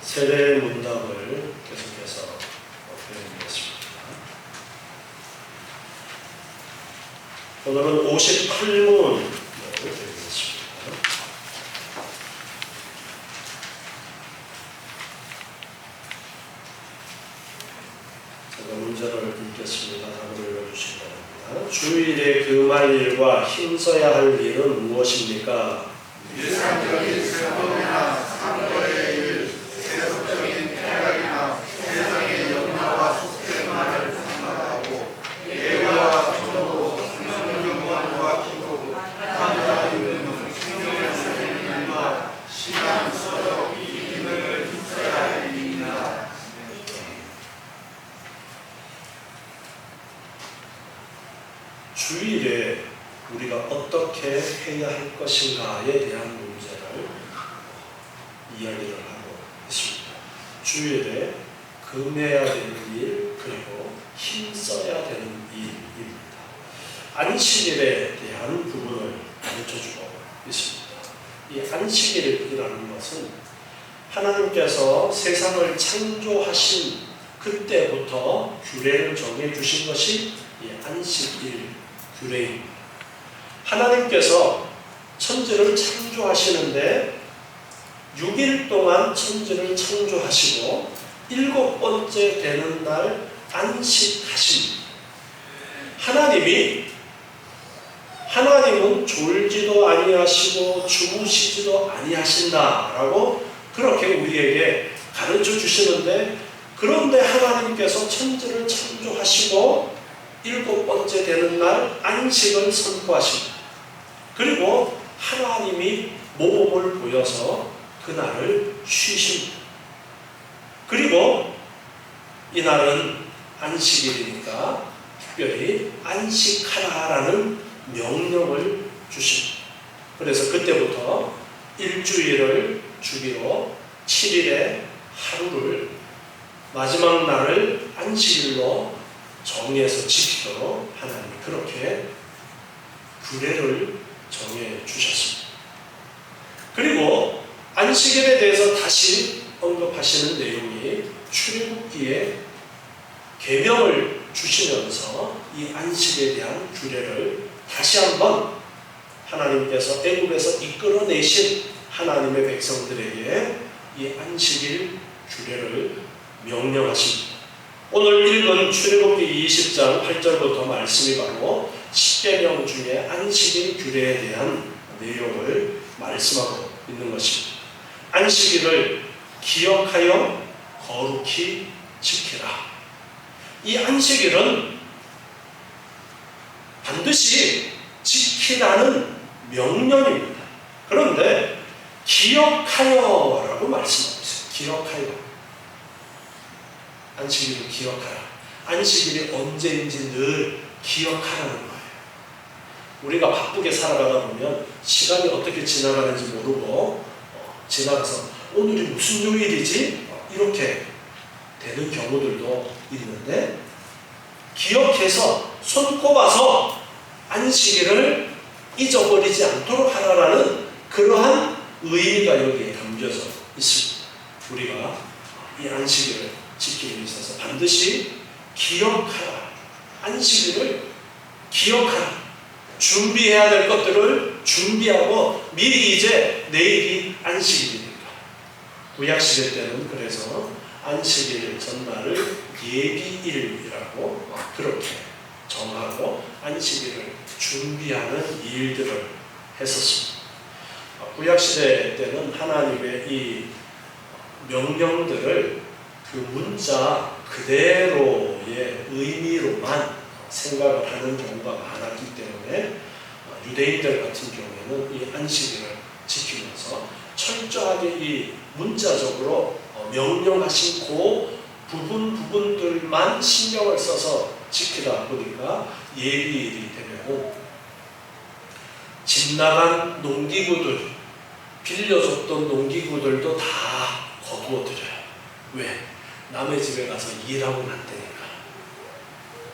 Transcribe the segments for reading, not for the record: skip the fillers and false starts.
세례 문답을 계속해서 배우겠습니다. 오늘은 58문을 배우겠습니다. 제가 문제를 읽겠습니다. 답을 읽어주시기 바랍니다. 주일에 금할 일과 힘써야 할 일은 무엇입니까? 일상적인 슬픔이나 상거의 일, 세속적인 쾌락이나 세상의 염려와 속세만을 생각하고 예와 전도, 성경경관과 기도, 하나님과 있는 생명을 살리는 일과 시간 서적 이 힘을 힘써야 할 일입니다. 주일에 우리가 어떻게 해야 할 것인가에 대한 문제를 이야기를 하고 있습니다. 주일에 금해야 되는 일, 그리고 힘써야 되는 일입니다. 안식일에 대한 부분을 가르쳐주고 있습니다. 이 안식일이라는 것은 하나님께서 세상을 창조하신 그때부터 규례를 정해주신 것이 이 안식일 규례입니다. 하나님께서 천지를 창조하시는데 6일 동안 천지를 창조하시고 7번째 되는 날 안식하십니다. 하나님은 졸지도 아니하시고 주무시지도 아니하신다라고 그렇게 우리에게 가르쳐 주시는데, 그런데 하나님께서 천지를 창조하시고 7번째 되는 날 안식을 선포하십니다. 그리고 하나님이 모범을 보여서 그날을 쉬십니다. 그리고 이날은 안식일이니까 특별히 안식하라라는 명령을 주십니다. 그래서 그때부터 일주일을 주기로 7일의 하루를, 마지막 날을 안식일로 정해서 지키도록 하나님이 그렇게 규례를 정해 주셨습니다. 그리고 안식일에 대해서 다시 언급하시는 내용이 출애굽기에 계명을 주시면서 이 안식에 대한 규례를 다시 한번 하나님께서 애굽에서 이끌어내신 하나님의 백성들에게 이 안식일 규례를 명령하십니다. 오늘 읽은 출애굽기 20장 8절부터 말씀이 바로 10계명 중에 안식일 규례에 대한 내용을 말씀하고 있는 것입니다. 안식일을 기억하여 거룩히 지키라. 이 안식일은 반드시 지키라는 명령입니다. 그런데 기억하여라고 말씀하고 있어요. 기억하여. 안식일을 기억하라. 안식일이 언제인지 늘 기억하라는 거예요. 우리가 바쁘게 살아가다 보면 시간이 어떻게 지나가는지 모르고 지나가서 오늘이 무슨 요일이지? 이렇게 되는 경우들도 있는데, 기억해서 손꼽아서 안식일을 잊어버리지 않도록 하라라는 그러한 의미가 여기에 담겨져 있습니다. 우리가 이 안식일을 지키기 위해서 반드시 기억하라. 안식일을 기억하라. 준비해야 될 것들을 준비하고 미리, 이제 내일이 안식일이니까. 구약시대 때는 그래서 안식일 전날을 예비일이라고 그렇게 정하고 안식일을 준비하는 일들을 했었습니다. 구약시대 때는 하나님의 이 명령들을 그 문자 그대로의 의미로만 생각을 하는 경우가 많았기 때문에 유대인들 같은 경우에는 이 안식일을 지키면서 철저하게 이 문자적으로 명령하신 그 부분들만 신경을 써서 지키다 보니까 예비일이 되면 집 나간 농기구들, 빌려줬던 농기구들도 다 거두어드려요. 왜? 남의 집에 가서 일하고는 안 되니까.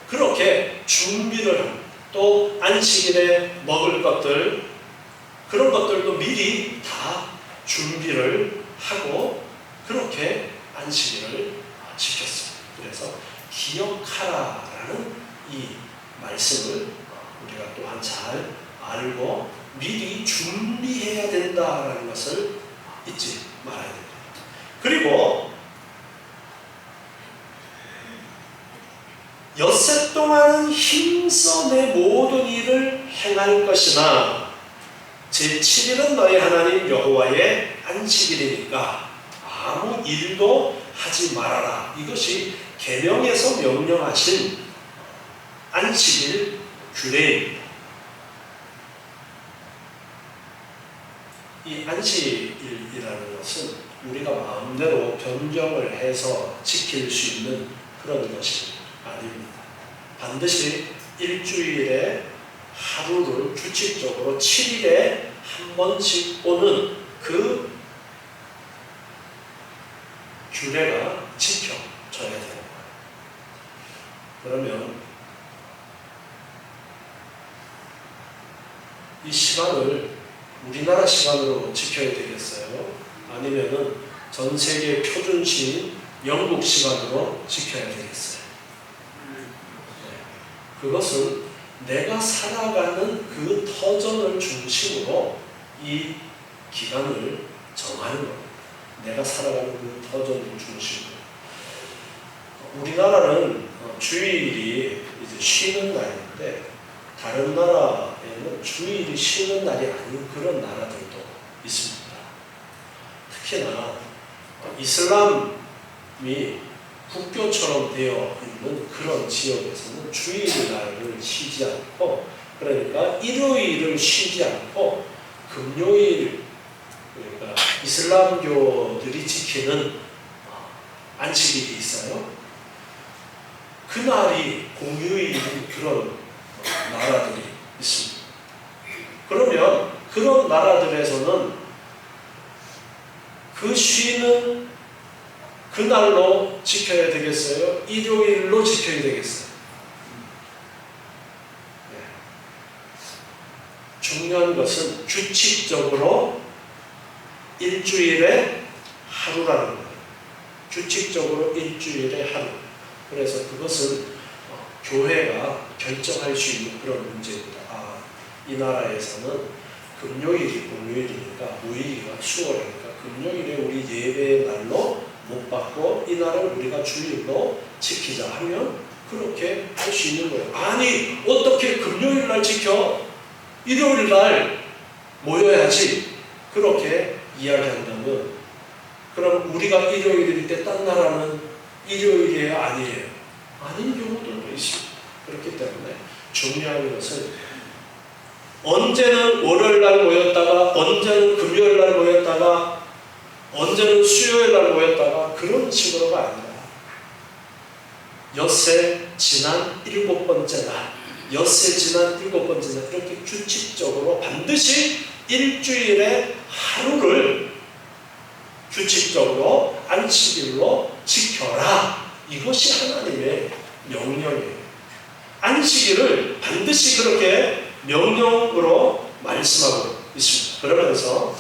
그렇게 준비를 합니다. 또 안식일에 먹을 것들, 그런 것들도 미리 다 준비를 하고 그렇게 안식일을 지켰습니다. 그래서 기억하라라는 이 말씀을 우리가 또한 잘 알고 미리 준비해야 된다라는 것을 잊지 말아야 됩니다. 그리고 엿새 동안은 힘써 내 모든 일을 행할 것이나 제7일은 너희 하나님 여호와의 안식일이니까 아무 일도 하지 말아라. 이것이 계명에서 명령하신 안식일 규례입니다. 이 안식일이라는 것은 우리가 마음대로 변경을 해서 지킬 수 있는 그런 것이 아닙니다. 반드시 일주일에 하루를 규칙적으로 7일에 한 번씩 오는 그 규례가 지켜져야 되는 거예요. 그러면 이 시간을 우리나라 시간으로 지켜야 되겠어요? 아니면은 전 세계 표준시인 영국 시간으로 지켜야 되겠어요? 그것은 내가 살아가는 그 터전을 중심으로 이 기간을 정하는 겁니다. 내가 살아가는 그 터전을 중심으로. 우리나라는 주일이 이제 쉬는 날인데 다른 나라에는 주일이 쉬는 날이 아닌 그런 나라들도 있습니다. 특히나 이슬람이 국교처럼 되어 있는 그런 지역에서는 주일날을 쉬지 않고, 그러니까 일요일을 쉬지 않고 금요일, 그러니까 이슬람교들이 지키는 안식일이 있어요. 그날이 공휴일인 그런 나라들이 있습니다. 그러면 그런 나라들에서는 그 쉬는 그날로 지켜야 되겠어요? 일요일로 지켜야 되겠어요? 네. 중요한 것은 규칙적으로 일주일에 하루라는 거예요. 규칙적으로 일주일에 하루. 그래서 그것은 교회가 결정할 수 있는 그런 문제입니다. 이 나라에서는 금요일이 공휴일이니까 모이기가 수월하니까 금요일에 우리 예배의 날로 못 받고 이 날을 우리가 주일로 지키자 하면 그렇게 할 수 있는 거예요. 아니 어떻게 금요일 날 지켜? 일요일 날 모여야지. 그렇게 이야기한다면 그럼 우리가 일요일일 때 딴 나라는 일요일이에요? 아니에요? 아닌 경우들도 있습니다. 그렇기 때문에 중요한 것은 언제는 월요일 날 모였다가 언제는 금요일 날 모였다가 언제는 수요일 날 모였다가 그런 식으로가 아니라 엿새 지난 7번째 날, 엿새 지난 7번째 날 이렇게 규칙적으로 반드시 일주일에 하루를 규칙적으로 안식일로 지켜라. 이것이 하나님의 명령이에요. 안식일을 반드시 그렇게 명령으로 말씀하고 있습니다. 그러면서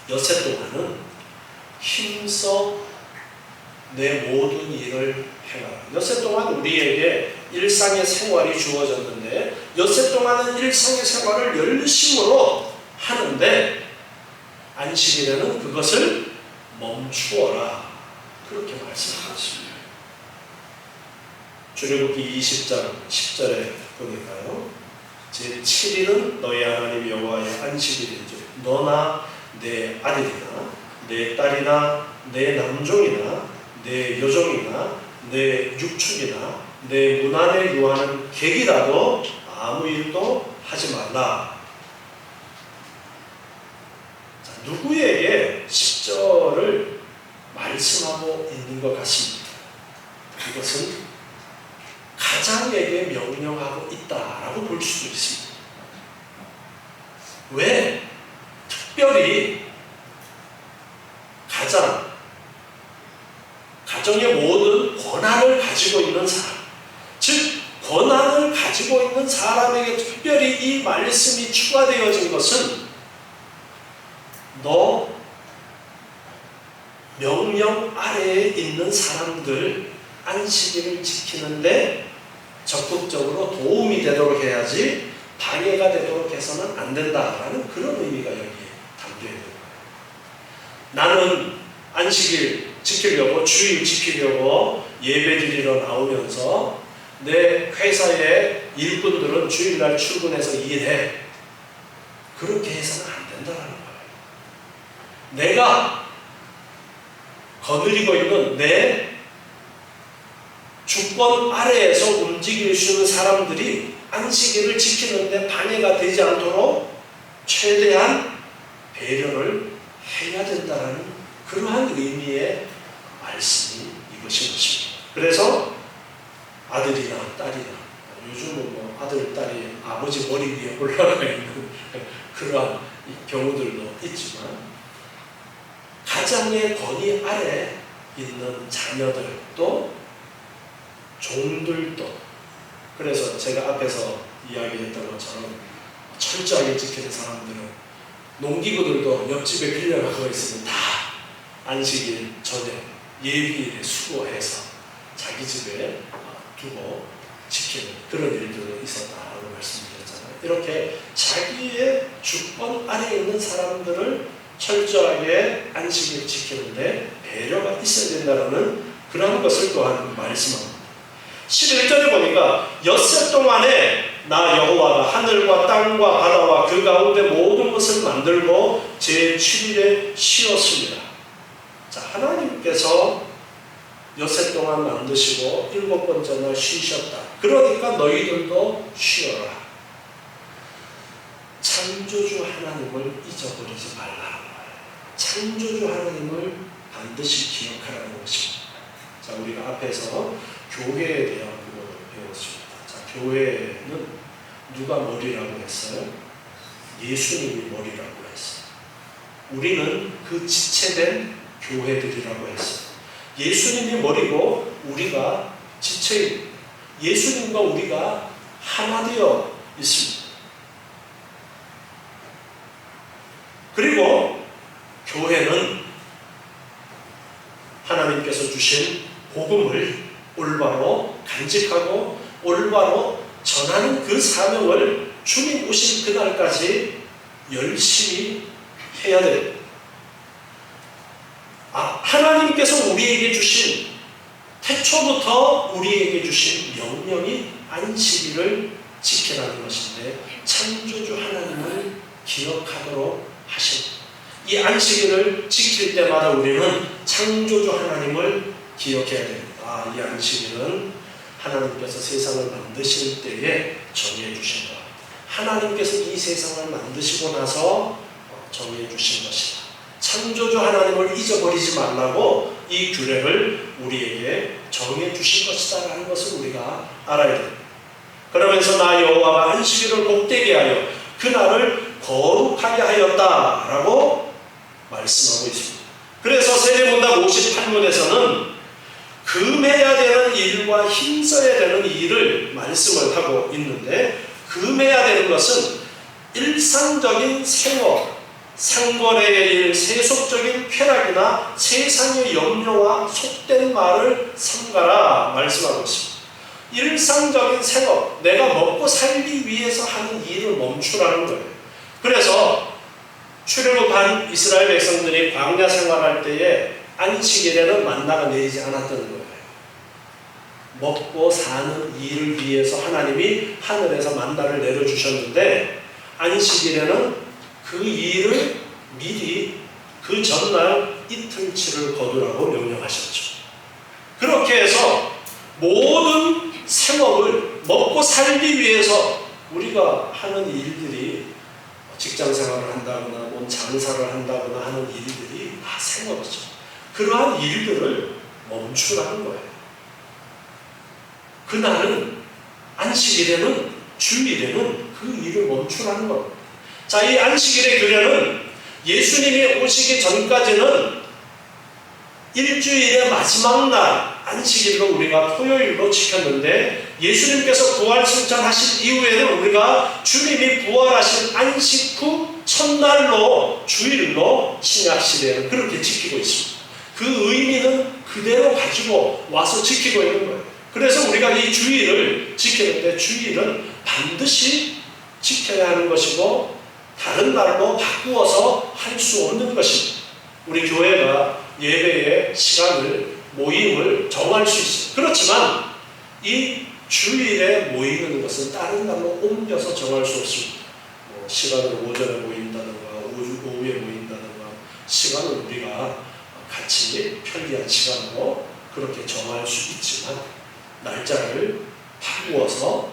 엿새 동안은 힘써 내 모든 일을 행하라. 엿새 동안 우리에게 일상의 생활이 주어졌는데 엿새 동안은 일상의 생활을 열심으로 하는데 안식일에는 그것을 멈추어라. 그렇게 말씀하고 있습니다. 출애굽기 20장 10절에 보니까요. 제7일은 너희 하나님 여호와의 안식일이지. 너나 내 아들이나 내 딸이나 내 남종이나 내 여종이나 내 육축이나 내 문 안에 유하는 객이라도 아무 일도 하지 말라. 자, 누구에게 10절을 말씀하고 있는 것 같습니다. 이것은 가장에게 명령하고 있다라고 볼 수도 있습니다. 왜? 특별히 가정의 모든 권한을 가지고 있는 사람, 즉 권한을 가지고 있는 사람에게 특별히 이 말씀이 추가되어진 것은 너 명령 아래에 있는 사람들 안식일을 지키는데 적극적으로 도움이 되도록 해야지 방해가 되도록 해서는 안 된다라는 그런 의미가 여기에 담겨 있는 거예요. 나는 안식일 지키려고, 주일 지키려고 예배드리러 나오면서 내 회사의 일꾼들은 주일날 출근해서 일해. 그렇게 해서는 안 된다는 거예요. 내가 거느리고 있는 내 주권 아래에서 움직일 수 있는 사람들이 안식일을 지키는데 방해가 되지 않도록 최대한 배려를 해야 된다는 그러한 의미의 말씀이 이것인 것입니다. 그래서 아들이나 딸이나, 요즘은 뭐 아들, 딸이 아버지 머리 위에 올라가 있는 그러한 경우들도 있지만, 가장의 권위 아래 있는 자녀들도, 종들도, 그래서 제가 앞에서 이야기했던 것처럼 철저하게 지키는 사람들은 농기구들도 옆집에 빌려가고 있으면 다 안식일 저녁 예비일에 수고해서 자기 집에 두고 지키는 그런 일들도 있었다고 말씀드렸잖아요. 이렇게 자기의 주권 아래에 있는 사람들을 철저하게 안식일 지키는데 배려가 있어야 된다는 그런 것을 또한 말씀합니다. 11절에 보니까 엿새 동안에 나 여호와가 하늘과 땅과 바다와 그 가운데 모든 것을 만들고 제7일에 쉬었습니다. 자, 하나님께서 엿새 동안 만드시고 7번째 날 쉬셨다. 그러니까 너희들도 쉬어라. 창조주 하나님을 잊어버리지 말라는 거예요. 창조주 하나님을 반드시 기억하라는 것입니다. 자, 우리가 앞에서 교회에 대한 부분을 배웠습니다. 자, 교회는 누가 머리라고 했어요? 예수님이 머리라고 했어요. 우리는 그 지체된 교회들이라고 했어요. 예수님이 머리고 우리가 지체입니다. 예수님과 우리가 하나 되어 있습니다. 그리고 교회는 하나님께서 주신 복음을 올바로 간직하고 올바로 전하는 그 사명을 주님 오신 그날까지 열심히 해야 됩니다. 하나님께서 우리에게 주신, 태초부터 우리에게 주신 명령이 안식일을 지키라는 것인데, 창조주 하나님을 기억하도록 하십니다. 이 안식일을 지킬 때마다 우리는 창조주 하나님을 기억해야 됩니다. 이 안식일은 하나님께서 세상을 만드실 때에 정해주신 것, 하나님께서 이 세상을 만드시고 나서 정해주신 것이다. 창조주 하나님을 잊어버리지 말라고 이 규례를 우리에게 정해주신 것이다 라는 것을 우리가 알아야 됩니다. 그러면서 나 여호와가 안식일을 복되게 하여 그날을 거룩하게 하였다 라고 말씀하고 있습니다. 그래서 세례문답 58문에서는 금해야 되는 일과 힘써야 되는 일을 말씀을 하고 있는데, 금해야 되는 것은 일상적인 생업, 상거래의 일, 세속적인 쾌락이나 세상의 염려와 속된 말을 삼가라 말씀하고 있습니다. 일상적인 생업, 내가 먹고 살기 위해서 하는 일을 멈추라는 거예요. 그래서 출애굽한 이스라엘 백성들이 광야 생활할 때에 안식일에는 만나가 내리지 않았던 거예요. 먹고 사는 일을 위해서 하나님이 하늘에서 만나를 내려주셨는데, 안식일에는 그 일을 미리 그 전날 이틀치를 거두라고 명령하셨죠. 그렇게 해서 모든 생업을 먹고 살기 위해서 우리가 하는 일들이, 직장 생활을 한다거나 장사를 한다거나 하는 일들이 다 생업이죠. 그러한 일들을 멈추라는 거예요. 그날은, 안식일에는, 주일에는 그 일을 멈추라는 겁니다. 자, 이 안식일의 규례는 예수님이 오시기 전까지는 일주일의 마지막 날 안식일로 우리가 토요일로 지켰는데, 예수님께서 부활 승천하신 이후에는 우리가 주님이 부활하신 안식 후 첫날로, 주일로 신약 시대에는 그렇게 지키고 있습니다. 그 의미는 그대로 가지고 와서 지키고 있는 거예요. 그래서 우리가 이 주일을 지키는데 주일은 반드시 지켜야 하는 것이고 다른 날로 바꾸어서 할 수 없는 것입니다. 우리 교회가 예배의 시간을 모임을 정할 수 있어요. 그렇지만 이 주일에 모이는 것은 다른 날로 옮겨서 정할 수 없습니다. 시간을 오전에 모인다든가 오후에 모인다든가 시간을 우리가 같이 편리한 시간으로 그렇게 정할 수 있지만 날짜를 바꾸어서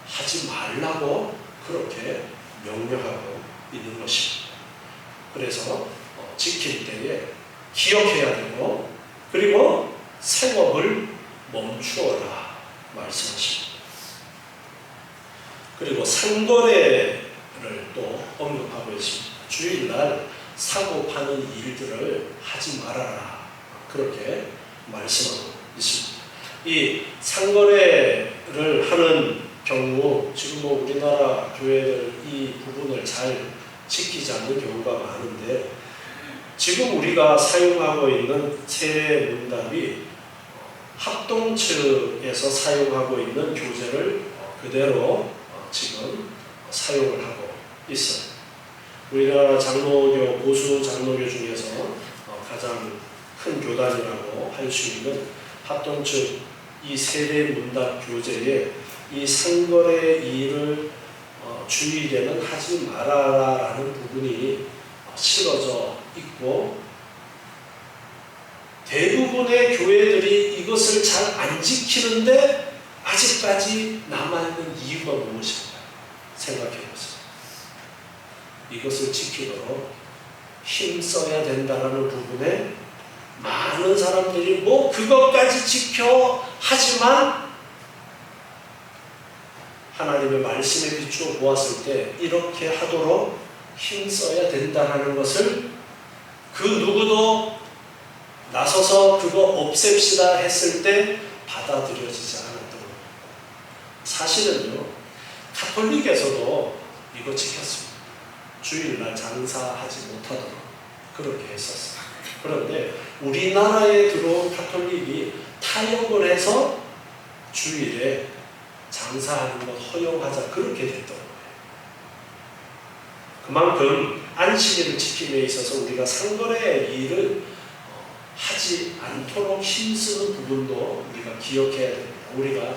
하지 말라고 그렇게 명령하고 있는 것입니다. 그래서 지킬 때에 기억해야 되고 그리고 생업을 멈추어라 말씀하십니다. 그리고 상거래를 또 언급하고 있습니다. 주일날 사고 파는 일들을 하지 말아라 그렇게 말씀하고 있습니다. 이 상거래를 하는 경우 지금 우리나라 교회들 이 부분을 잘 지키지 않는 경우가 많은데 지금 우리가 사용하고 있는 세문답이 합동 측에서 사용하고 있는 교재를 그대로 지금 사용을 하고 있어요. 우리나라 장로교, 보수 장로교 중에서 가장 큰 교단이라고 할 수 있는 합동 측 이 세례문답 교재에 이 상거래 일을 주일에는 하지 말아라라는 부분이 실어져 있고 대부분의 교회들이 이것을 잘 안 지키는데 아직까지 남아있는 이유가 무엇일까 생각해보세요. 이것을 지키도록 힘써야 된다는 부분에 많은 사람들이 그것까지 지켜 하지만 하나님의 말씀에 비추어 보았을 때 이렇게 하도록 힘써야 된다는 것을 그 누구도 나서서 그거 없앱시다 했을 때 받아들여지지 않았던 겁니다. 사실은요, 가톨릭에서도 이거 지켰습니다. 주일날 장사하지 못하도록 그렇게 했었어요. 그런데 우리나라에 들어온 가톨릭이 타협을 해서 주일에 장사하는 것 허용하자 그렇게 됐던 거예요. 그만큼 안식일을 지킴에 있어서 우리가 상거래 일을 하지 않도록 힘쓰는 부분도 우리가 기억해야 됩니다. 우리가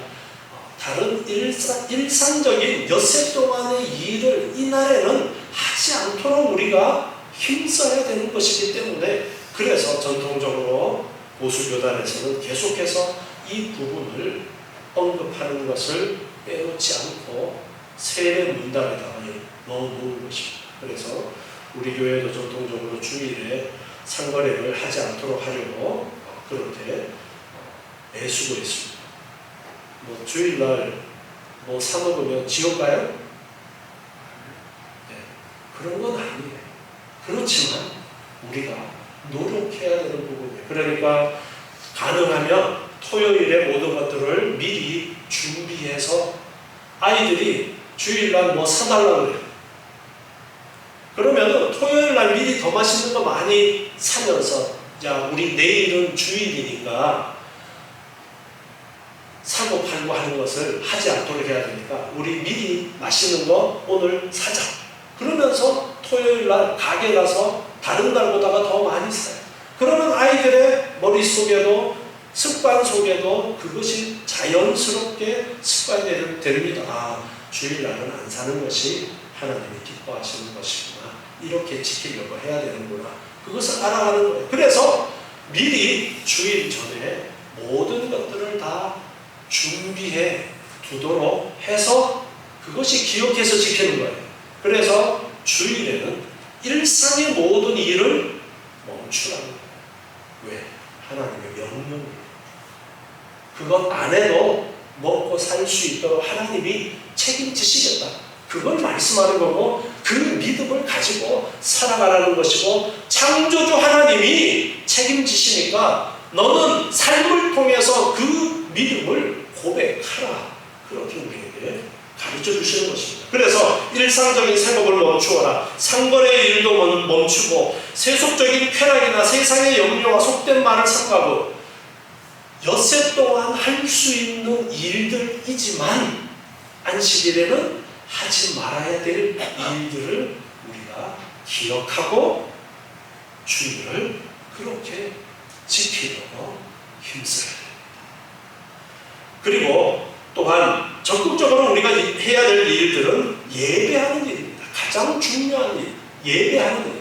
다른 일상적인 엿새 동안의 일을 이날에는 하지 않도록 우리가 힘써야 되는 것이기 때문에 그래서 전통적으로 보수교단에서는 계속해서 이 부분을 언급하는 것을 빼놓지 않고 세례 문답에다가 넣어놓은 것입니다. 그래서 우리 교회도 전통적으로 주일에 상거래를 하지 않도록 하려고 그렇게 애쓰고 있습니다. 주일날 사 먹으면 지옥 가요? 네, 그런 건 아니에요. 그렇지만 우리가 노력해야 되는 부분이에요. 그러니까 가능하면 토요일에 모든 것들을 미리 준비해서 아이들이 주일날 사달라고 그래요. 그러면은 토요일날 미리 더 맛있는 거 많이 사면서 야 우리 내일은 주일이니까 사고 팔고 하는 것을 하지 않도록 해야 되니까 우리 미리 맛있는 거 오늘 사자. 그러면서 토요일날 가게 가서 다른 날보다가 더 많이 사요. 그러면 아이들의 머릿속에도 습관 속에도 그것이 자연스럽게 습관이 됩니다. 주일날은 안 사는 것이 하나님이 기뻐하시는 것이구나. 이렇게 지키려고 해야 되는구나. 그것을 알아가는 거예요. 그래서 미리 주일 전에 모든 것들을 다 준비해 두도록 해서 그것이 기억해서 지키는 거예요. 그래서 주일에는 일상의 모든 일을 멈추라는 거예요. 왜? 하나님의 명령이에요. 그것 안 해도 먹고 살 수 있도록 하나님이 책임지시겠다. 그걸 말씀하는 거고 그 믿음을 가지고 살아가라는 것이고 창조주 하나님이 책임지시니까 너는 삶을 통해서 그 믿음을 고백하라. 그렇게 우리에게 가르쳐 주시는 것입니다. 그래서 일상적인 생업을 멈추어라. 상거래의 일도 멈추고 세속적인 쾌락이나 세상의 염려와 속된 말을 삼가고 엿새 동안 할 수 있는 일들이지만 안식일에는 하지 말아야 될 일들을 우리가 기억하고 주의를 그렇게 지키려고 힘써야 됩니다. 그리고 또한 적극적으로 우리가 해야 될 일들은 예배하는 일입니다. 가장 중요한 일, 예배하는 일.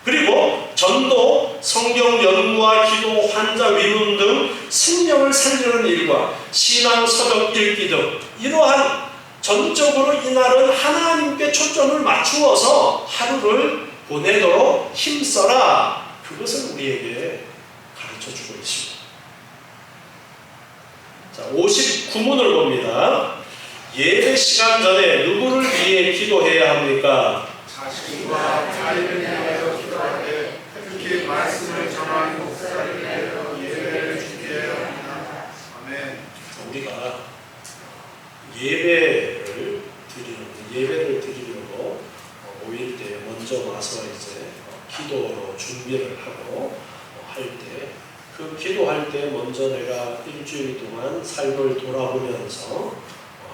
그리고 전도, 성경 연구와 기도, 환자 위문 등 생명을 살리는 일과 신앙 서적 읽기 등 이러한 전적으로 이날은 하나님께 초점을 맞추어서 하루를 보내도록 힘써라. 그것을 우리에게 가르쳐주고 있습니다. 자, 59문을 봅니다. 예배 시간 전에 누구를 위해 기도해야 합니까? 자신과 자리를 위하여 기도하되 특히 말씀을 전하는 목사를 위하여 예배를 준비해야 합니다. 아멘. 우리가 예배를 드리려고 5일 때 먼저 와서 이제 기도로 준비를 하고 할 때 그 기도할 때 먼저 내가 일주일 동안 삶을 돌아보면서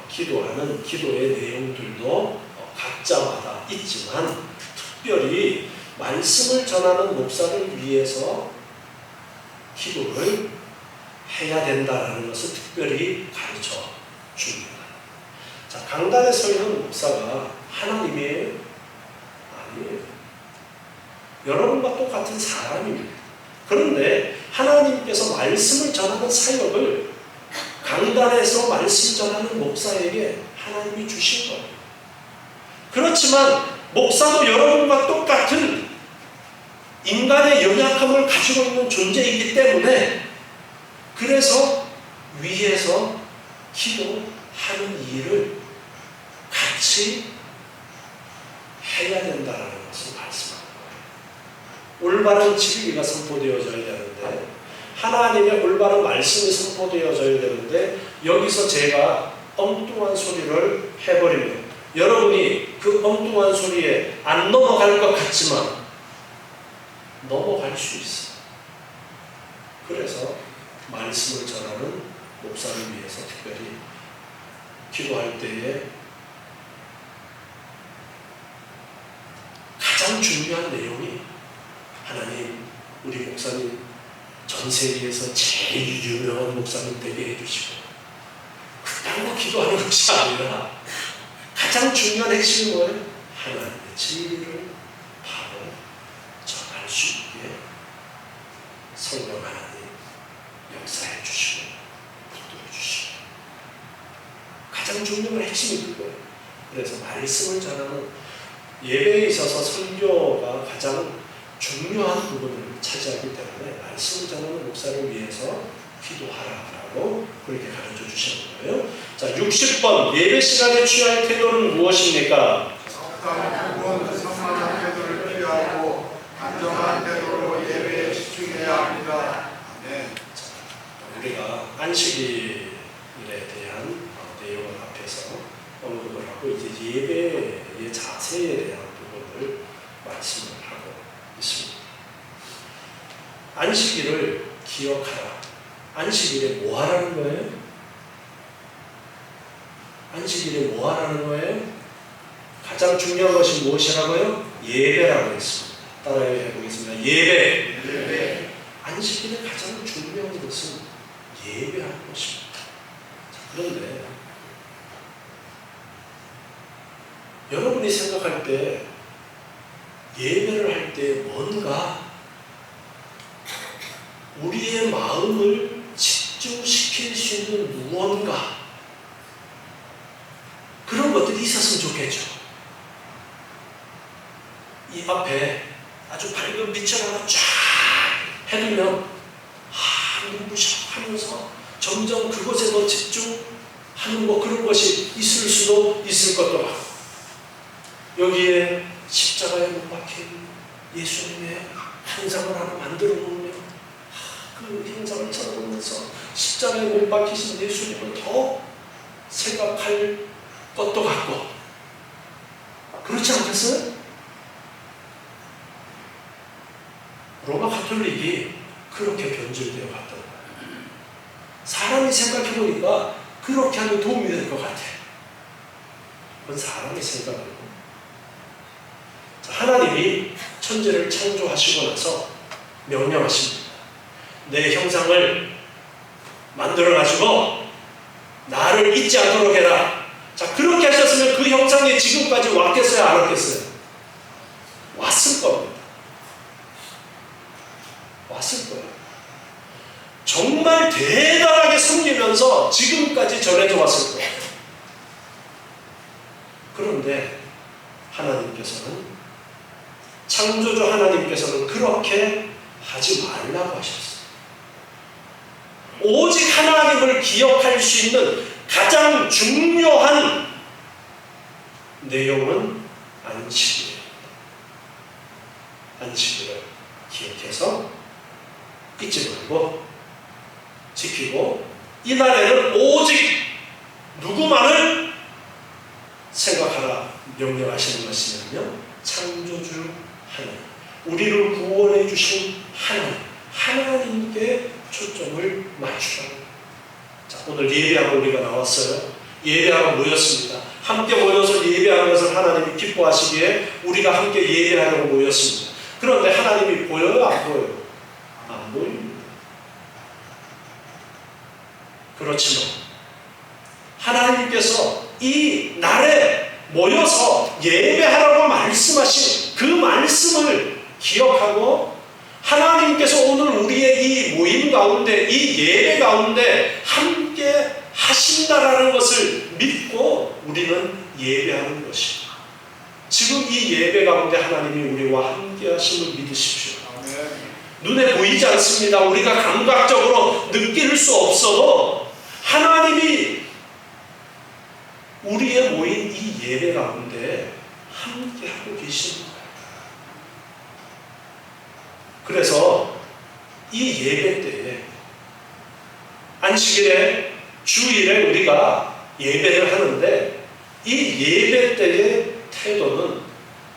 기도하는 기도의 내용들도 각자마다 있지만 특별히 말씀을 전하는 목사를 위해서 기도를 해야 된다는 것을 특별히 가르쳐 줍니다. 자, 강단에 서 있는 목사가 하나님이에요? 아니에요. 여러분과 똑같은 사람입니다. 그런데 하나님께서 말씀을 전하는 사역을 강단에서 말씀 전하는 목사에게 하나님이 주신 거예요. 그렇지만 목사도 여러분과 똑같은 인간의 연약함을 가지고 있는 존재이기 때문에 그래서 위에서 기도하는 일을 같이 해야 된다는 것을 말씀합니다. 올바른 진리가 선포되어져야 되는데 하나님의 올바른 말씀이 선포되어져야 되는데 여기서 제가 엉뚱한 소리를 해버리면 여러분이 그 엉뚱한 소리에 안 넘어갈 것 같지만 넘어갈 수 있어요. 그래서 말씀을 전하는 목사를 위해서 특별히 기도할 때에 가장 중요한 내용이 하나님, 우리 목사님 전 세계에서 제일 유명한 목사님 되게 해주시고 그딴 거 기도하는 것이 아니라 가장 중요한 핵심이 뭐예요? 하나님의 진리를 바로 전할 수 있게 성령 하나님 역사해 주시고 붙들어 주시고 가장 중요한 핵심이 그거예요. 그래서 말씀을 전하는 예배에 있어서 설교가 가장 중요한 부분을 차지하기 때문에 말씀을 전하는 목사를 위해서 기도하라고 그렇게 가르쳐 주시는 거예요. 자, 60번 예배 시간에 취할 태도는 무엇입니까? 적당한 성만한 태도를 피하고 안정한 태도로 예배에 집중해야 합니다. 아멘. 우리가 안식일에 대한 내용을 앞에서 언급을 하고 이제 예배의 자세에 대한 부분을 말씀을 하고 있습니다. 안식일을 기억하라. 안식일에 뭐 하라는 거예요? 안식일에 뭐 하라는 거예요? 가장 중요한 것이 무엇이라고요? 예배라고 했습니다. 따라해 보겠습니다. 예배. 안식일에 가장 중요한 것은 예배하는 것입니다. 자, 그런데 여러분이 생각할 때 예배를 할 때 뭔가 우리의 마음을 집중시킬 수 있는 무언가 그런 것들이 있었으면 좋겠죠. 이 앞에 아주 밝은 빛을 하나 쫙 해두면 눈부셔 하면서 점점 그것에 더 집중하는 뭐 그런 것이 있을 수도 있을 것도 같고 여기에 십자가에 못 박힌 예수님의 형상을 하나 만들어 놓으면 그 형상을 쳐다보면서 십자가에 못 박히신 예수님을 더 생각할 것도 같고 그렇지 않겠어요? 로마 가톨릭이 그렇게 변질되어 갔던 거예요. 사람이 생각해보니까 그렇게 하면 도움이 될 것 같아요. 그건 사람의 생각이고, 하나님이 천지를 창조하시고 나서 명령하십니다. 내 형상을 만들어가지고 나를 잊지 않도록 해라. 자, 그렇게 하셨으면 그 형상이 지금까지 왔겠어요? 안 왔겠어요? 왔을 겁니다. 왔을 거예요. 정말 대단하게 섬기면서 지금까지 전해져 왔을 거예요. 그런데 하나님께서는, 창조주 하나님께서는 그렇게 하지 말라고 하셨어요. 오직 하나님을 기억할 수 있는 가장 중요한 내용은 안식일입니다. 안식일을 기억해서 잊지 말고 지키고, 이날에는 오직 누구만을 생각하라 명령하시는 것이냐면 창조주 하나님, 우리를 구원해 주신 하나님께 초점을 맞추라. 자, 오늘 예배하고 우리가 나왔어요. 예배하고 모였습니다. 함께 모여서 예배하는 것을 하나님이 기뻐하시기에 우리가 함께 예배하려고 모였습니다. 그런데 하나님이 보여요? 안 보여요? 안 보입니다. 그렇지만 하나님께서 이 날에 모여서 예배하라고 말씀하신 그 말씀을 기억하고, 하나님께서 오늘 우리의 이 모임 가운데, 이 예배 가운데 함께 하신다라는 것을 믿고 우리는 예배하는 것입니다. 지금 이 예배 가운데 하나님이 우리와 함께 하심을 믿으십시오. 눈에 보이지 않습니다. 우리가 감각적으로 느낄 수 없어도 하나님이 우리의 모인 이 예배 가운데 함께 하고 계십니다. 그래서 이 예배 때에, 안식일에, 주일에 우리가 예배를 하는데, 이 예배 때의 태도는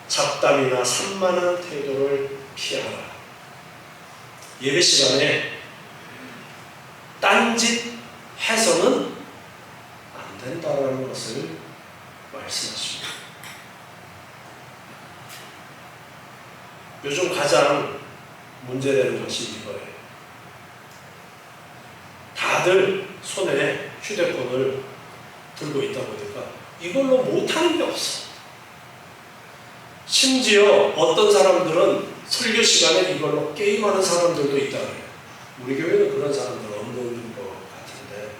잡담이나 산만한 태도를 피하라. 예배 시간에 딴짓 해서는 안 된다는 것을 말씀하십니다. 요즘 가장 문제되는 것이 이거예요. 다들 손에 휴대폰을 들고 있다 보니까 이걸로 못하는 게 없어. 심지어 어떤 사람들은 설교 시간에 이걸로 게임하는 사람들도 있다 그래요. 우리 교회는 그런 사람들 없는 것 같은데,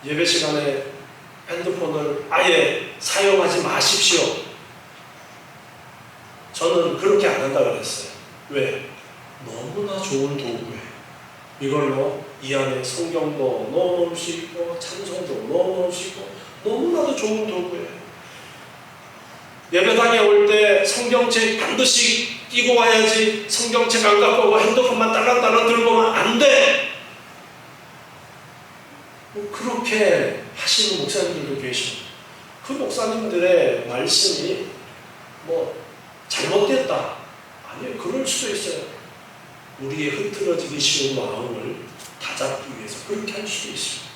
예배 시간에 핸드폰을 아예 사용하지 마십시오. 저는 그렇게 안 한다 그랬어요. 왜? 너무나 좋은 도구예요. 이걸로 이 안에 성경도 넣어놓을 수 있고 찬송도 넣어놓을 수 있고 너무나도 좋은 도구예요. 예배당에 올 때 성경책 반드시 끼고 와야지, 성경책 안 갖고 오고 핸드폰만 딸랑딸랑 들고 오면 안 돼. 그렇게 하시는 목사님들도 계십니다. 그 목사님들의 말씀이 잘못됐다. 아니에요. 그럴 수도 있어요. 우리의 흐트러지기 쉬운 마음을 다잡기 위해서 그렇게 할 수도 있습니다.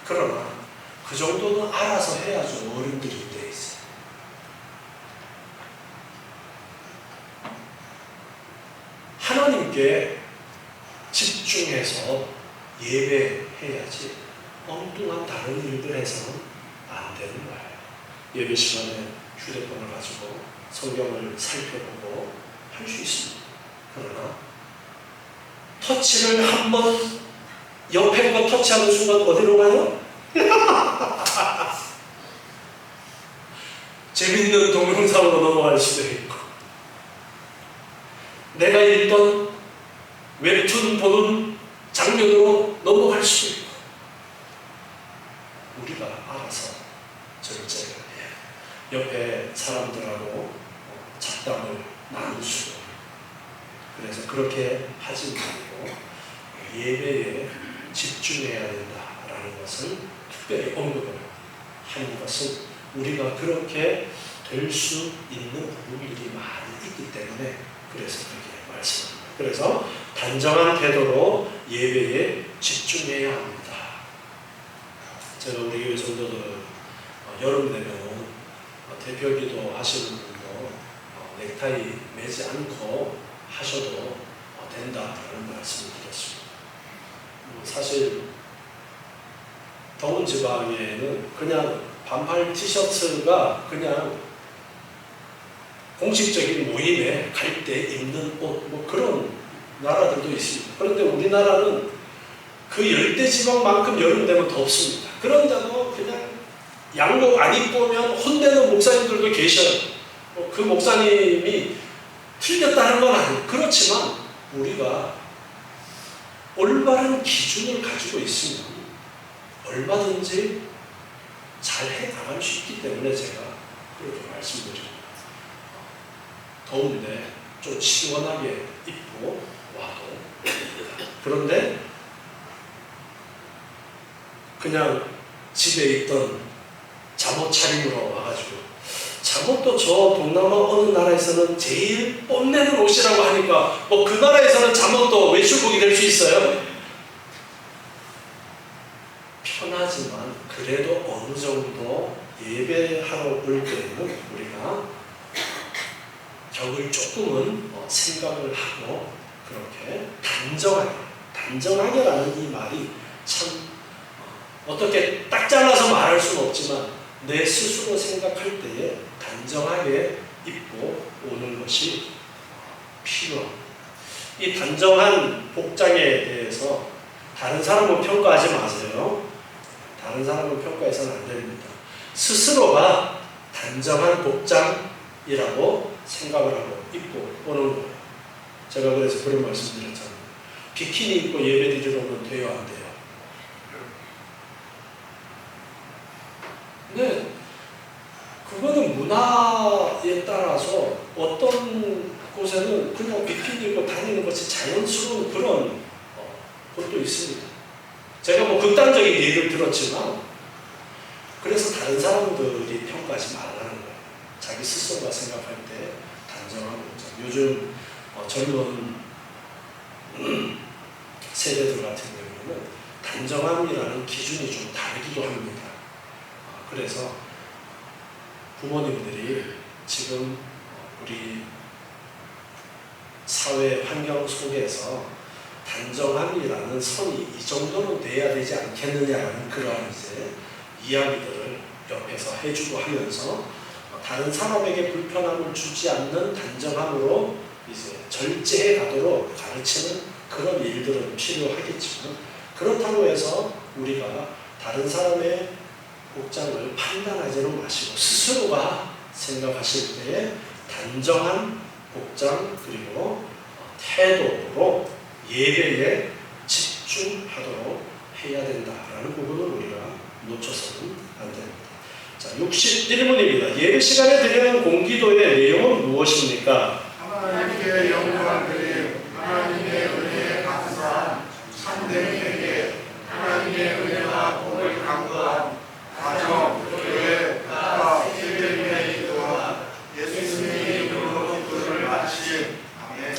그러나 그 정도는 알아서 해야죠. 어른들이 돼 있어요. 하나님께 집중해서 예배해야지 엉뚱한 다른 일들 해서는 안 되는 거예요. 예배 시간에 휴대폰을 가지고 성경을 살펴보고 할 수 있습니다. 그러나 터치를 한번 옆에 거 터치하는 순간 어디로 가요? 재밌는 동영상으로 넘어갈 수도 있고, 내가 읽던 웹툰 보는 장면으로 넘어갈 수도 있고, 우리가 알아서 절제를 해야 옆에 사람들하고 잡담을 나눌 수도 있고, 그래서 그렇게 하지 말고 예배에 집중해야 된다라는 것을 특별히 언급을 하는 것은 우리가 그렇게 될 수 있는 부분들이 많이 있기 때문에 그래서 그렇게 말씀합니다. 그래서 단정한 태도로 예배에 집중해야 합니다. 제가 우리 교회 성도들 여름 되면 대표기도 하시는 분도 넥타이 매지 않고 하셔도 된다라는 말씀을 드렸습니다. 사실 더운 지방에는 그냥 반팔 티셔츠가 그냥 공식적인 모임에 갈 때 입는 옷, 그런 나라들도 있습니다. 그런데 우리나라는 그 열대 지방만큼 여름 되면 덥습니다. 그런데도 그냥 양복 안 입고 오면 혼내는 목사님들도 계셔요. 그 목사님이 틀렸다는 건 아니에요. 그렇지만 우리가 올바른 기준을 가지고 있으면 얼마든지 잘 해나갈 수 있기 때문에 제가 그렇게 말씀드립니다. 더운데 좀 시원하게 입고 와도 그런데 그냥 집에 있던 잠옷 차림으로 와가지고 잠옷도 저 동남아 어느 나라에서는 제일 뽐내는 옷이라고 하니까 그 나라에서는 잠옷도 외출복이 될 수 있어요. 편하지만 그래도 어느 정도 예배하러 올 때는 우리가 격을 조금은 생각을 하고 그렇게 단정하게라는 이 말이 참 어떻게 딱 잘라서 말할 수는 없지만 내 스스로 생각할 때에 단정하게 입고 오는 것이 필요합니다. 이 단정한 복장에 대해서 다른 사람을 평가하지 마세요. 다른 사람을 평가해서는 안 됩니다. 스스로가 단정한 복장이라고 생각을 하고 입고 오는 거예요. 제가 그래서 그런 말씀 드렸잖아요. 비키니 입고 예배 드리러 오면 돼요, 안 돼요? 근데 그거는 문화에 따라서 어떤 곳에는 그냥 비키니 입고 다니는 것이 자연스러운 그런 것도 있습니다. 제가 극단적인 예를 들었지만 그래서 다른 사람들이 평가하지 말라는 거예요. 자기 스스로가 생각할 때 단정한 복장. 요즘 젊은 세대들 같은 경우는 단정함이라는 기준이 좀 다르기도 합니다. 그래서 부모님들이 지금 우리 사회 환경 속에서 단정함이라는 선이 이 정도는 돼야 되지 않겠느냐라는 그런 이야기들을 옆에서 해주고 하면서 다른 사람에게 불편함을 주지 않는 단정함으로 절제해 가도록 가르치는 그런 일들은 필요하겠지만 그렇다고 해서 우리가 다른 사람의 복장을 판단하지는 마시고 스스로가 생각하실 때에 단정한 복장 그리고 태도로 예배에 집중하도록 해야 된다라는 부분을 우리가 놓쳐서는 안 됩니다. 자, 61문입니다. 예배 시간에 드리는 공기도의 내용은 무엇입니까? 하나님께 영광 드림, 하나님의 은혜에 감사함, 참되에게 하나님의 은혜와 복을 간구함, 가정, 교회, 국가, 세계인의 기도함, 예수님의 이름으로 기도를 마침. 아멘.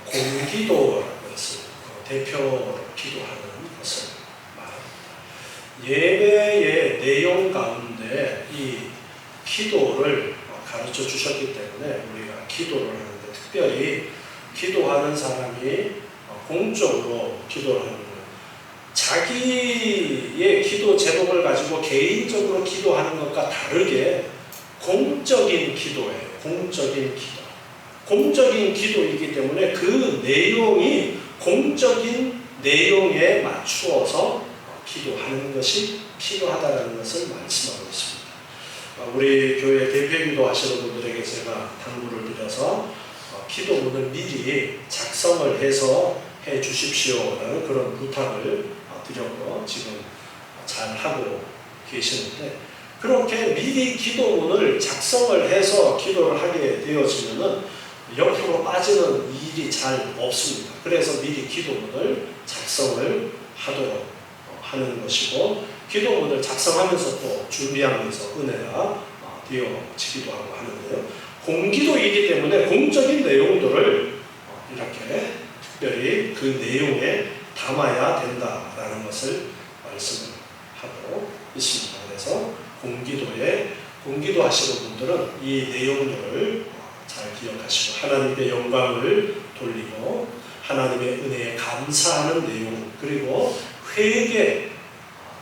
공기도라고 해서 대표로 기도하는 것을 말합니다. 예배의 내용 가운데 이 기도를 가르쳐 주셨기 때문에 우리가 기도를 하는데 특별히 기도하는 사람이 공적으로 기도를 하는 거예요. 자기의 기도 제목을 가지고 개인적으로 기도하는 것과 다르게 공적인 기도예요. 공적인 기도. 공적인 기도이기 때문에 그 내용이 공적인 내용에 맞추어서 기도하는 것이 필요하다는 것을 말씀하고 있습니다. 우리 교회 대표기도 하시는 분들에게 제가 당부를 드려서 기도문을 미리 작성을 해서 해 주십시오라는 그런 부탁을 드렸고 지금 잘 하고 계시는데 그렇게 미리 기도문을 작성을 해서 기도를 하게 되어지면은 옆으로 빠지는 일이 잘 없습니다. 그래서 미리 기도문을 작성을 하도록 하는 것이고, 기도문을 작성하면서 또 준비하면서 은혜가 되어지기도 하고 하는데요. 공기도이기 때문에 공적인 내용들을 이렇게 특별히 그 내용에 담아야 된다라는 것을 말씀을 하고 있습니다. 그래서 공기도 하시는 분들은 이 내용들을 잘 기억하시고 하나님께 영광을 돌리고 하나님의 은혜에 감사하는 내용, 그리고 회개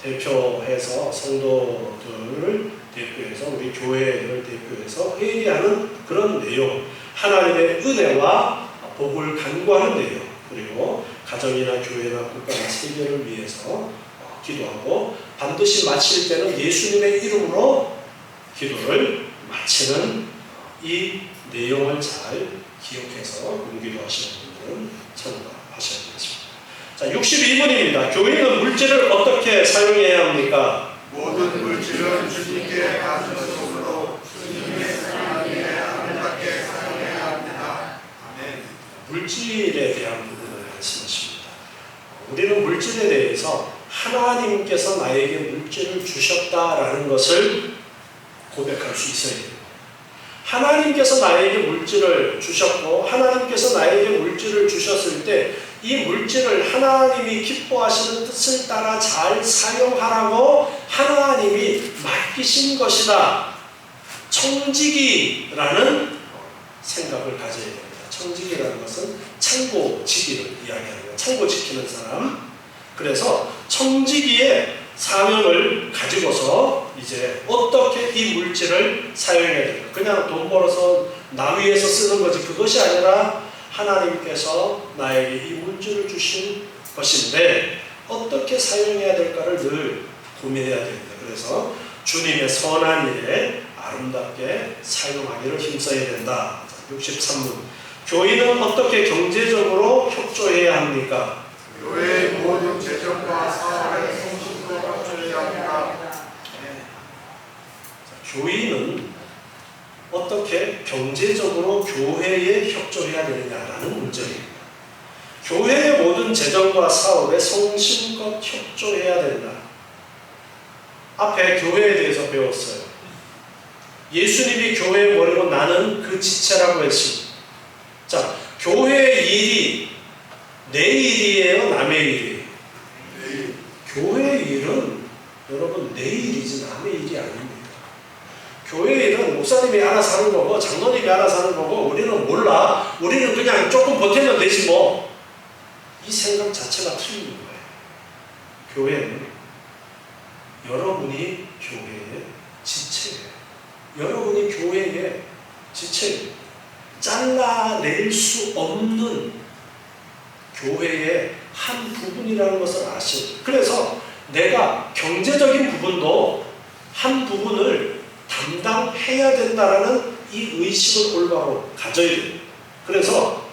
대표해서 성도들을 대표해서 우리 교회를 대표해서 회개하는 그런 내용, 하나님의 은혜와 복을 간구하는 내용, 그리고 가정이나 교회나 국가나 세계를 위해서 기도하고 반드시 마칠 때는 예수님의 이름으로 기도를 마치는 이 내용을 잘 기억해서 공기도 하시는 분들은 참고하셔야 되겠습니다. 자, 62번입니다. 교회는 물질을 어떻게 사용해야 합니까? 모든 물질은 주님께 받은 것으로 주님의 사랑에 아름답게 사용해야 합니다. 아멘. 물질에 대한 부분을 말씀하십니다. 우리는 물질에 대해서 하나님께서 나에게 물질을 주셨다라는 것을 고백할 수 있어야 됩니다. 하나님께서 나에게 물질을 주셨고 하나님께서 나에게 물질을 주셨을 때 이 물질을 하나님이 기뻐하시는 뜻을 따라 잘 사용하라고 하나님이 맡기신 것이다. 청지기라는 생각을 가져야 됩니다. 청지기라는 것은 창고지기를 이야기합니다. 창고 지키는 사람. 그래서 청지기의 사명을 가지고서 이제 어떻게 이 물질을 사용해야 될까? 그냥 돈 벌어서 나 위해서 쓰는 거지 그것이 아니라 하나님께서 나에게 이 물질을 주신 것인데 어떻게 사용해야 될까를 늘 고민해야 됩니다. 그래서 주님의 선한 일에 아름답게 사용하기를 힘써야 된다. 63문. 교인은 어떻게 경제적으로 협조해야 합니까? 교회의 모든 재정과 사업에 성실로 협조해야 합니다. 교인은 어떻게 경제적으로 교회에 협조해야 되느냐라는 문제입니다. 교회의 모든 재정과 사업에 성심껏 협조해야 된다. 앞에 교회에 대해서 배웠어요. 예수님이 교회의 머리고 나는 그 지체라고 했습니다. 자, 교회의 일이 내 일이에요? 남의 일이에요? 교회의 일은 여러분 내 일이지 남의 일이 아닙니다. 교회의 일은 목사님이 알아서 하는 거고 장로님이 알아서 하는 거고 우리는 몰라. 우리는 그냥 조금 버티면 되지 뭐. 이 생각 자체가 틀린 거예요. 교회는 여러분이 교회의 지체예요. 여러분이 교회의 지체예요. 잘라낼 수 없는 교회의 한 부분이라는 것을 아시고, 그래서 내가 경제적인 부분도 한 부분을 담당해야 된다라는 이 의식을 올바로 가져야 돼요. 그래서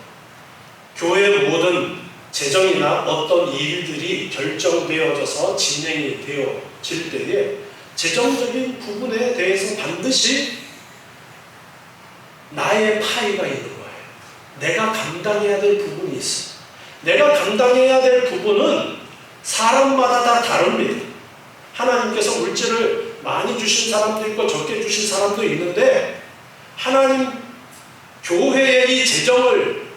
교회의 모든 재정이나 어떤 일들이 결정되어져서 진행이 되어질 때에 재정적인 부분에 대해서 반드시 나의 파이가 있는 거예요. 내가 감당해야 될 부분이 있어. 내가 감당해야 될 부분은 사람마다 다 다릅니다. 하나님께서 물질을 많이 주신 사람도 있고 적게 주신 사람도 있는데 하나님 교회의 이 재정을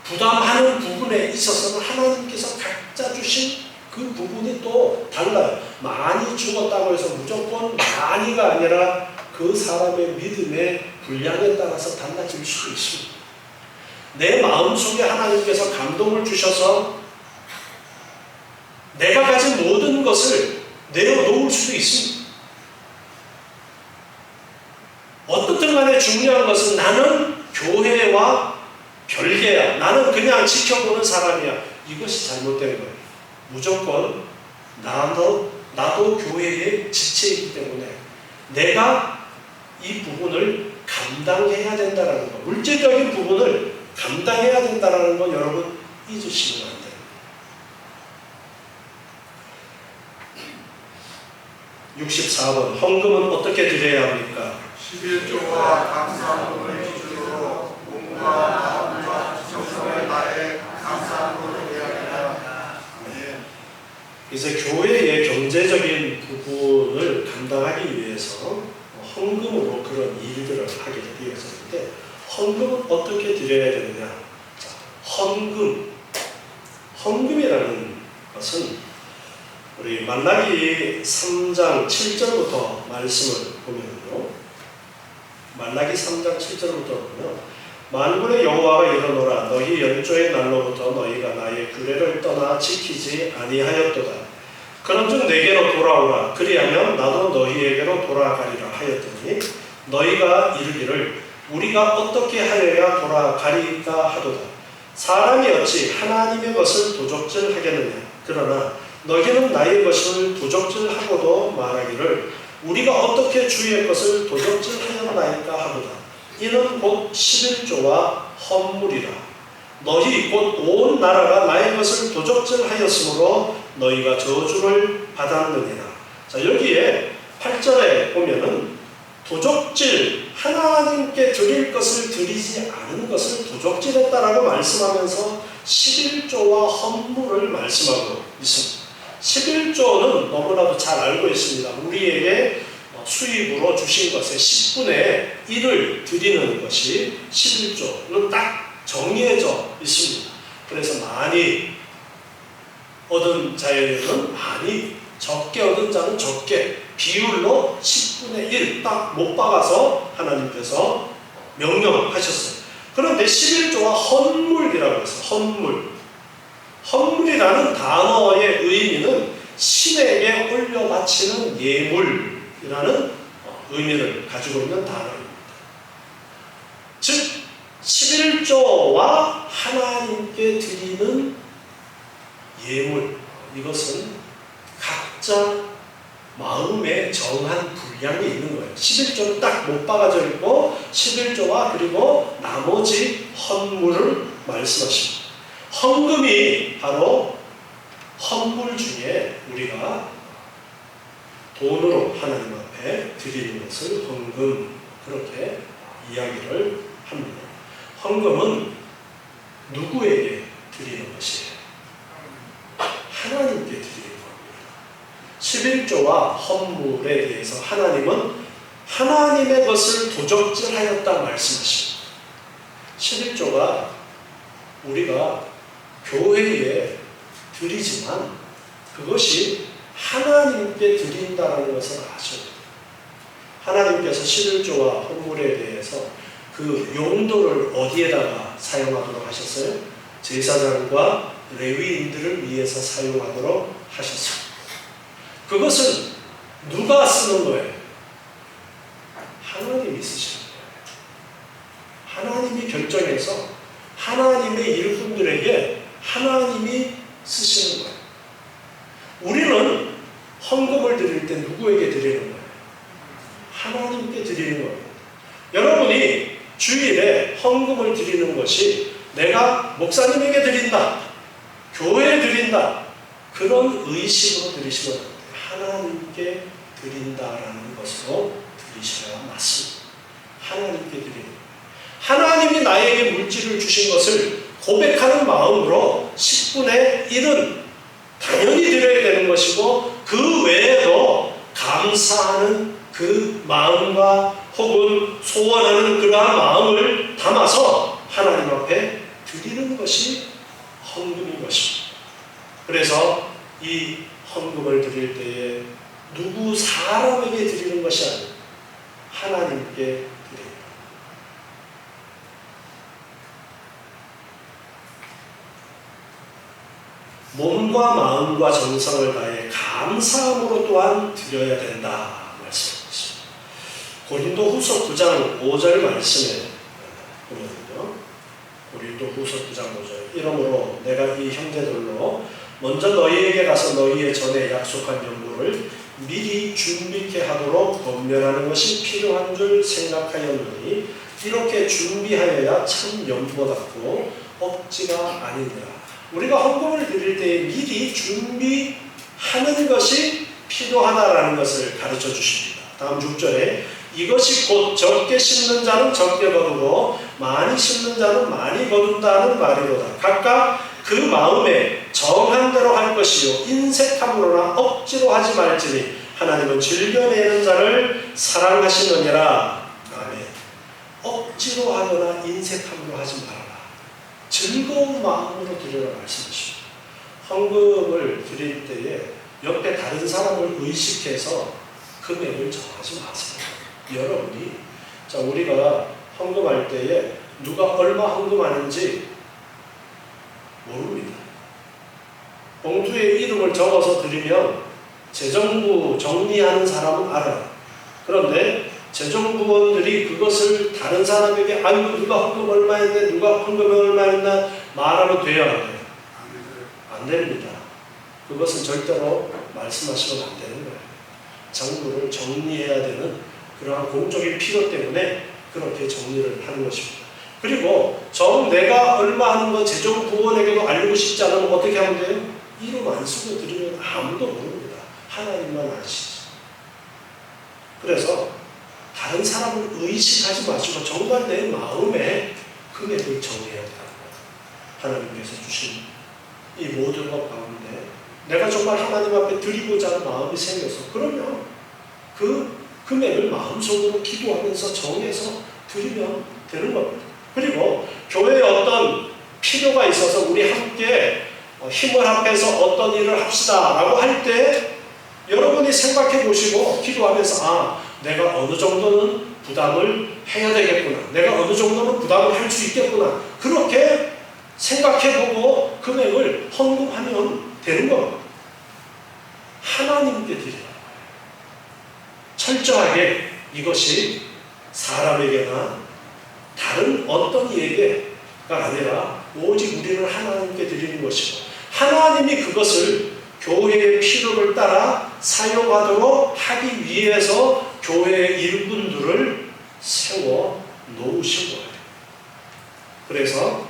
부담하는 부분에 있어서는 하나님께서 각자 주신 그 부분이 또 달라요. 많이 주었다고 해서 무조건 많이가 아니라 그 사람의 믿음의 분량에 따라서 달라질 수도 있습니다. 내 마음속에 하나님께서 감동을 주셔서 내가 가진 모든 것을 내어놓을 수도 있습니다. 어떻든 간에 중요한 것은 나는 교회와 별개야. 나는 그냥 지켜보는 사람이야. 이것이 잘못된 거예요. 무조건 나도 교회의 지체이기 때문에 내가 이 부분을 감당해야 된다는 거, 물질적인 부분을 감당해야 된다는 거 여러분 잊으시면 안 돼요. 64번 헌금은 어떻게 드려야 합니까? 11조와 감사함을 기준으로 몸과 그래서 교회의 경제적인 부분을 감당하기 위해서 헌금으로 그런 일들을 하게 되었었는데, 헌금은 어떻게 드려야 되느냐? 자, 헌금이라는 것은 우리 말라기 3장 7절부터 말씀을 보면요, 말라기 3장 7절부터 보면, 만군의 여호와가 이르노라, 너희 연초의 날로부터 너희가 나의 규례를 떠나 지키지 아니하였도다. 그런즉 내게로 돌아오라. 그리하면 나도 너희에게로 돌아가리라 하였더니 너희가 이르기를 우리가 어떻게 하여야 돌아가리까 하도다. 사람이 어찌 하나님의 것을 도적질하겠느냐. 그러나 너희는 나의 것을 도적질하고도 말하기를 우리가 어떻게 주의 것을 도적질하였나이까 하도다. 이는 곧 11조와 헌물이라. 너희 곧 온 나라가 나의 것을 도적질하였으므로 너희가 저주를 받았느니라. 자, 여기에 8절에 보면은 도적질, 하나님께 드릴 것을 드리지 않은 것을 도적질했다라고 말씀하면서 11조와 헌물을 말씀하고 있습니다. 11조는 너무나도 잘 알고 있습니다. 우리에게 수입으로 주신 것의 10분의 1을 드리는 것이 11조는 딱 정해져 있습니다. 그래서 많이 얻은 자에게는 많이, 적게 얻은 자는 적게, 비율로 10분의 1 딱 못 박아서 하나님께서 명령하셨어요. 그런데 11조와 헌물이라고 해서 헌물이라는 단어의 의미는 신에게 올려 바치는 예물이라는 의미를 가지고 있는 단어입니다. 즉 11조와 하나님께 드리는 예물, 이것은 각자 마음에 정한 분량이 있는 거예요. 11조는 딱 못 박아져 있고 11조와 그리고 나머지 헌물을 말씀하십니다. 헌금이 바로 헌물 중에 우리가 돈으로 하나님 앞에 드리는 것을 헌금, 그렇게 이야기를 합니다. 헌금은 누구에게 드리는 것이에요? 하나님께 드리는 겁니다. 11조와 헌물에 대해서 하나님은 하나님의 것을 도적질하였다 말씀하십니다. 11조가 우리가 교회에 드리지만 그것이 하나님께 드린다는 것을 아셔야 돼요. 하나님께서 11조와 헌물에 대해서 그 용도를 어디에다가 사용하도록 하셨어요? 제사장과 레위인들을 위해서 사용하도록 하셨어요. 그것은 누가 쓰는 거예요? 하나님이 쓰시는 거예요. 하나님이 결정해서 하나님의 일꾼들에게 하나님이 쓰시는 거예요. 우리는 헌금을 드릴 때 누구에게 드리는 거예요? 하나님께 드리는 거예요. 여러분이 주일에 헌금을 드리는 것이 내가 목사님에게 드린다, 교회에 드린다, 그런 의식으로 드리시면 안 돼요. 하나님께 드린다라는 것으로 드리셔야 맞습니다. 하나님께 드리는 거예요. 하나님이 나에게 물질을 주신 것을 고백하는 마음으로 10분의 1은 당연히 드려야 되는 것이고, 그 외에도 감사하는 그 마음과 혹은 소원하는 그러한 마음을 담아서 하나님 앞에 드리는 것이 헌금인 것입니다. 그래서 이 헌금을 드릴 때에 누구 사람에게 드리는 것이 아니고 하나님께 드립니다. 몸과 마음과 정성을 다해 감사함으로 또한 드려야 된다 말씀하셨습니다. 고린도후서 9장 5절 말씀에 보면요, 고린도후서 9장 5절, 이러므로 내가 이 형제들로 먼저 너희에게 가서 너희의 전에 약속한 연보를 미리 준비케 하도록 권면하는 것이 필요한 줄 생각하였노니 이렇게 준비하여야 참 연보답고 억지가 아니니라. 우리가 헌금을 드릴 때 미리 준비하는 것이 필요하다라는 것을 가르쳐 주십니다. 다음 6절에 이것이 곧 적게 심는 자는 적게 거두고 많이 심는 자는 많이 거둔다는 말이로다. 각각 그 마음에 정한 대로 할 것이요 인색함으로나 억지로 하지 말지니 하나님은 즐겨내는 자를 사랑하시느니라. 아멘. 억지로 하거나 인색함으로 하지 말아라. 즐거운 마음으로 드리라 말씀하십니다. 헌금을 드릴 때에 옆에 다른 사람을 의식해서 금액을 정하지 마세요. 여러분이 자 우리가 헌금할 때에 누가 얼마 헌금하는지 모릅니다. 봉투에 이름을 적어서 드리면 재정부 정리하는 사람은 알아요. 그런데 재정부원들이 그것을 다른 사람에게 아이고 누가 헌금 얼마 했네 누가 헌금 얼마 했나 말하면 돼요 안 돼요? 안 됩니다. 그것은 절대로 말씀하시면 안 되는 거예요. 정부를 정리해야 되는 그러한 공적인 필요 때문에 그렇게 정리를 하는 것입니다. 그리고 내가 얼마 하는 거 재정부원에게도 알리고 싶지 않으면 어떻게 하면 돼요? 이름 안 쓰고 드리면 아무도 모릅니다. 하나님만 아시지. 그래서 다른 사람을 의식하지 마시고 정말 내 마음에 금액을 정해야 된다. 하나님께서 주신 이 모든 것 가운데 내가 정말 하나님 앞에 드리고자 하는 마음이 생겨서 그러면 그 금액을 마음속으로 기도하면서 정해서 드리면 되는 겁니다. 그리고 교회에 어떤 필요가 있어서 우리 함께 힘을 합해서 어떤 일을 합시다 라고 할 때 여러분이 생각해 보시고 기도하면서 내가 어느 정도는 부담을 해야 되겠구나. 내가 어느 정도는 부담을 할 수 있겠구나. 그렇게 생각해보고 금액을 헌금하면 되는 겁니다. 하나님께 드리라. 철저하게 이것이 사람에게나 다른 어떤 이에게가 아니라 오직 우리는 하나님께 드리는 것이고 하나님이 그것을 교회의 필요를 따라 사용하도록 하기 위해서 교회의 일꾼들을 세워 놓으신 거예요. 그래서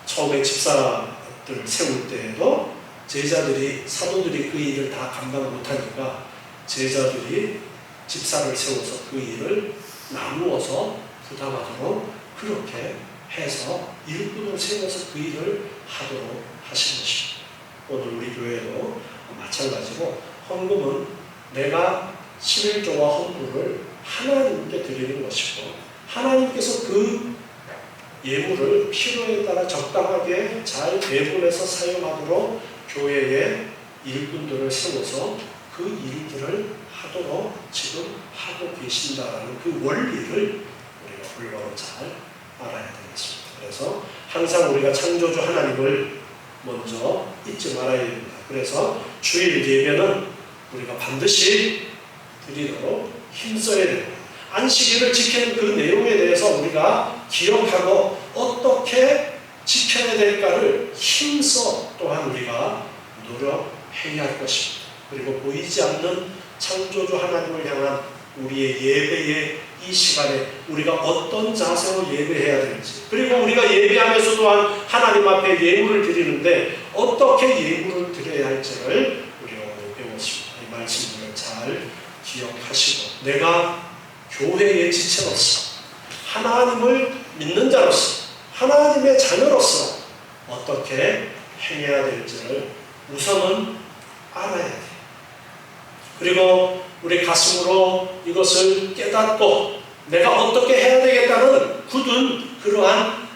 처음에 집사들을 세울 때에도 제자들이 사도들이 그 일을 다 감당 못하니까 제자들이 집사를 세워서 그 일을 나누어서 부담하도록 그렇게 해서 일꾼을 세워서 그 일을 하도록 하신 것입니다. 오늘 우리 교회도 마찬가지로 헌금은 내가 11조와 헌금을 하나님께 드리는 것이고 하나님께서 그 예물을 필요에 따라 적당하게 잘 배분해서 사용하도록 교회의 일꾼들을 세워서 그 일들을 하도록 지금 하고 계신다라는 그 원리를 우리가 올바로 잘 알아야 되겠습니다. 그래서 항상 우리가 창조주 하나님을 먼저 잊지 말아야 됩니다. 그래서 주일 예배는 우리가 반드시 드리도록 힘써야 됩니다. 안식일을 지키는 그 내용에 대해서 우리가 기억하고 어떻게 지켜야 될까를 힘써 또한 우리가 노력해야 할 것입니다. 그리고 보이지 않는 창조주 하나님을 향한 우리의 예배의 이 시간에 우리가 어떤 자세로 예배해야 되는지 그리고 우리가 예배하면서 또한 하나님 앞에 예물을 드리는데 어떻게 예물을 드려야 할지를 우리가 오늘 배웠습니다. 이 말씀을 잘 기억하시고 내가 교회의 지체로서 하나님을 믿는 자로서 하나님의 자녀로서 어떻게 행해야 될지를 우선은 알아야 돼요. 그리고 우리 가슴으로 이것을 깨닫고 내가 어떻게 해야 되겠다는 굳은 그러한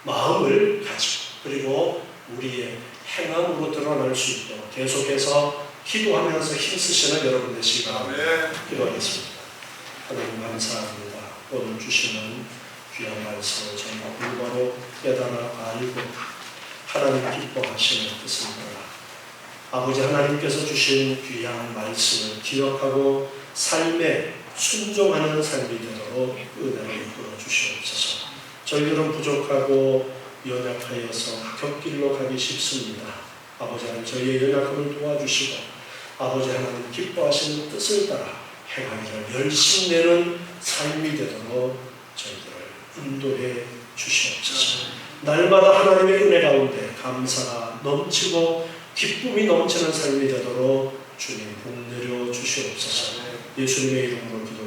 마음을 가지고 그리고 우리의 행함으로 드러날 수 있도록 계속해서 기도하면서 힘쓰시는 여러분 되시기 바랍니다. 기도하겠습니다. 하나님 감사합니다. 오늘 주시는 귀한 말씀을 저희가 올바로 깨달아 알고 하나님 기뻐하시는 뜻을 따라 아버지 하나님께서 주신 귀한 말씀을 기억하고 삶에 순종하는 삶이 되도록 은혜를 이끌어 주시옵소서. 저희들은 부족하고 연약하여서 곁길로 가기 쉽습니다. 아버지 하나님 저희의 연약함을 도와주시고 아버지 하나님 기뻐하시는 뜻을 따라 행하기를 열심히 내는 삶이 되도록 저희들을 인도해 주시옵소서. 날마다 하나님의 은혜 가운데 감사가 넘치고 기쁨이 넘치는 삶이 되도록 주님 복 내려 주시옵소서. 예수님의 이름으로 기도합니다.